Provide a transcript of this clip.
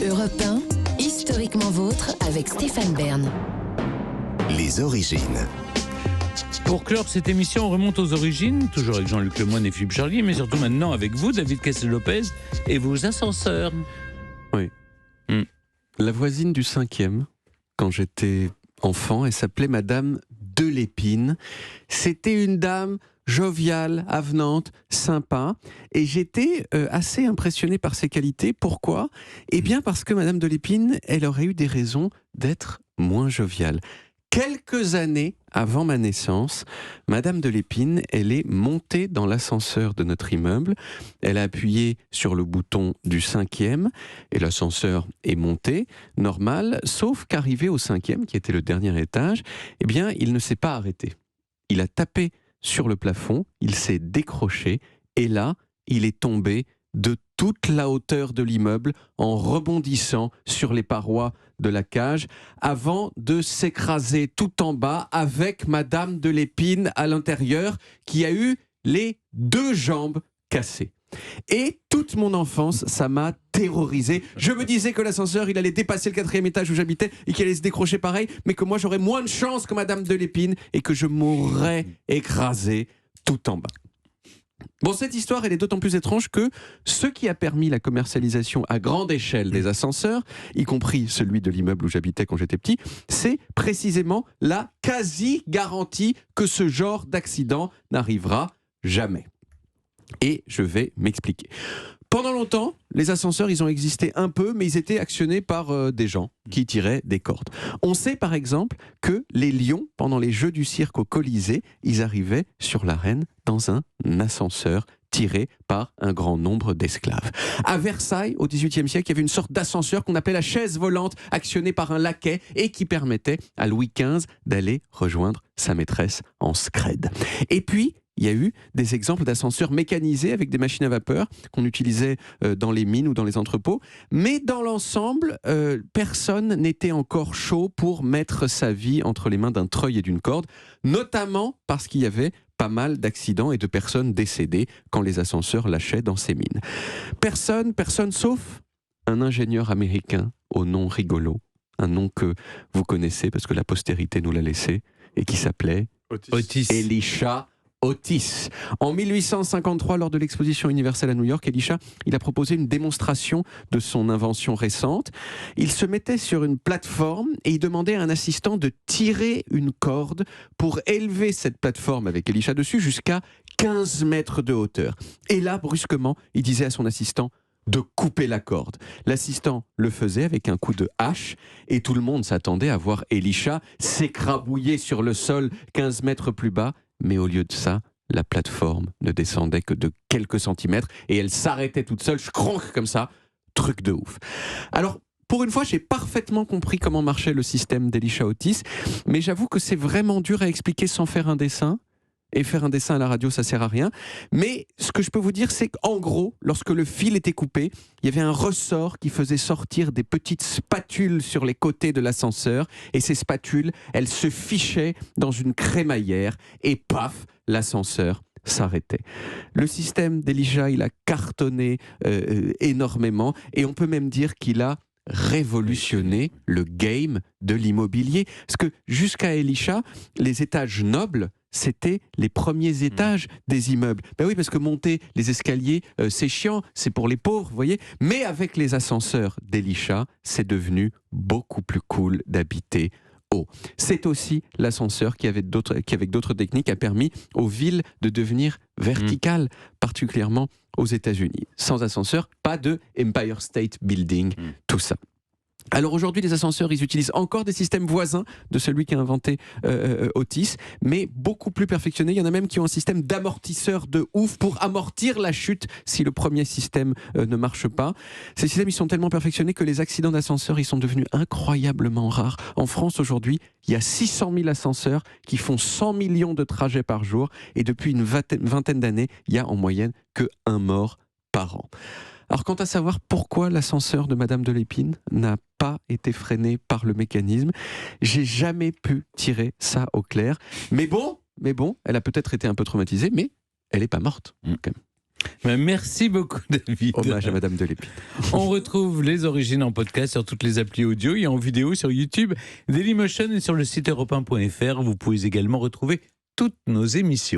Europe 1, historiquement vôtre avec Stéphane Bern. Les origines. Pour clore cette émission, on remonte aux origines, toujours avec Jean-Luc Lemoyne et Philippe Charlier, mais surtout maintenant avec vous, David Kessel-Lopez, et vos ascenseurs. Oui. La voisine du 5e, quand j'étais enfant, elle s'appelait Madame Delépine. C'était une dame joviale, avenante, sympa, et j'étais assez impressionné par ses qualités. Pourquoi ? Eh bien parce que Madame Delépine, elle aurait eu des raisons d'être moins joviale. Quelques années avant ma naissance, Madame Delépine, elle est montée dans l'ascenseur de notre immeuble. Elle a appuyé sur le bouton du 5e et l'ascenseur est monté, normal, sauf qu'arrivé au 5e, qui était le dernier étage, eh bien, il ne s'est pas arrêté. Il a tapé sur le plafond, il s'est décroché et là, il est tombé de toute la hauteur de l'immeuble en rebondissant sur les parois de la cage avant de s'écraser tout en bas avec Madame Delépine à l'intérieur qui a eu les 2 jambes cassées. Et toute mon enfance, ça m'a terrorisé. Je me disais que l'ascenseur, il allait dépasser le 4e étage où j'habitais et qu'il allait se décrocher pareil, mais que moi j'aurais moins de chance que Madame Delépine et que je mourrais écrasé tout en bas. Bon, cette histoire, elle est d'autant plus étrange que ce qui a permis la commercialisation à grande échelle des ascenseurs, y compris celui de l'immeuble où j'habitais quand j'étais petit, c'est précisément la quasi-garantie que ce genre d'accident n'arrivera jamais. Et je vais m'expliquer. Pendant longtemps, les ascenseurs, ils ont existé un peu, mais ils étaient actionnés par des gens qui tiraient des cordes. On sait par exemple que les lions, pendant les Jeux du cirque au Colisée, ils arrivaient sur l'arène dans un ascenseur tiré par un grand nombre d'esclaves. À Versailles, au XVIIIe siècle, il y avait une sorte d'ascenseur qu'on appelait la chaise volante, actionnée par un laquais et qui permettait à Louis XV d'aller rejoindre sa maîtresse en scred. Et puis, il y a eu des exemples d'ascenseurs mécanisés avec des machines à vapeur qu'on utilisait dans les mines ou dans les entrepôts. Mais dans l'ensemble, personne n'était encore chaud pour mettre sa vie entre les mains d'un treuil et d'une corde, notamment parce qu'il y avait pas mal d'accidents et de personnes décédées quand les ascenseurs lâchaient dans ces mines. Personne sauf un ingénieur américain au nom rigolo, un nom que vous connaissez parce que la postérité nous l'a laissé, et qui s'appelait Otis. Elisha Otis. En 1853, lors de l'exposition universelle à New York, Elisha, il a proposé une démonstration de son invention récente. Il se mettait sur une plateforme et il demandait à un assistant de tirer une corde pour élever cette plateforme avec Elisha dessus jusqu'à 15 mètres de hauteur. Et là, brusquement, il disait à son assistant de couper la corde. L'assistant le faisait avec un coup de hache et tout le monde s'attendait à voir Elisha s'écrabouiller sur le sol 15 mètres plus bas. Mais au lieu de ça, la plateforme ne descendait que de quelques centimètres et elle s'arrêtait toute seule, schcronk comme ça, truc de ouf. Alors, pour une fois, j'ai parfaitement compris comment marchait le système d'Elisha Otis, mais j'avoue que c'est vraiment dur à expliquer sans faire un dessin. Et faire un dessin à la radio, ça sert à rien. Mais ce que je peux vous dire, c'est qu'en gros, lorsque le fil était coupé, il y avait un ressort qui faisait sortir des petites spatules sur les côtés de l'ascenseur. Et ces spatules, elles se fichaient dans une crémaillère. Et paf, l'ascenseur s'arrêtait. Le système d'Elisha, il a cartonné énormément. Et on peut même dire qu'il a révolutionné le game de l'immobilier. Parce que jusqu'à Elisha, les étages nobles, c'était les premiers étages des immeubles. Ben oui, parce que monter les escaliers, c'est chiant, c'est pour les pauvres, vous voyez. Mais avec les ascenseurs d'Elisha, c'est devenu beaucoup plus cool d'habiter haut. C'est aussi l'ascenseur qui, avec d'autres techniques, a permis aux villes de devenir verticales, particulièrement aux États-Unis. Sans ascenseur, pas de Empire State Building, tout ça. Alors aujourd'hui, les ascenseurs, ils utilisent encore des systèmes voisins de celui qui a inventé Otis, mais beaucoup plus perfectionnés. Il y en a même qui ont un système d'amortisseur de ouf pour amortir la chute si le premier système ne marche pas. Ces systèmes, ils sont tellement perfectionnés que les accidents d'ascenseurs, ils sont devenus incroyablement rares. En France, aujourd'hui, il y a 600 000 ascenseurs qui font 100 millions de trajets par jour, et depuis une vingtaine d'années, il y a en moyenne que 1 mort par an. Alors, quant à savoir pourquoi l'ascenseur de Madame Delépine n'a pas été freiné par le mécanisme, j'ai jamais pu tirer ça au clair. Mais bon, elle a peut-être été un peu traumatisée, mais elle n'est pas morte, quand même. Merci beaucoup, David. Hommage à Madame de Lépine. On retrouve les origines en podcast sur toutes les applis audio et en vidéo sur YouTube, Dailymotion et sur le site europe1.fr. Vous pouvez également retrouver toutes nos émissions.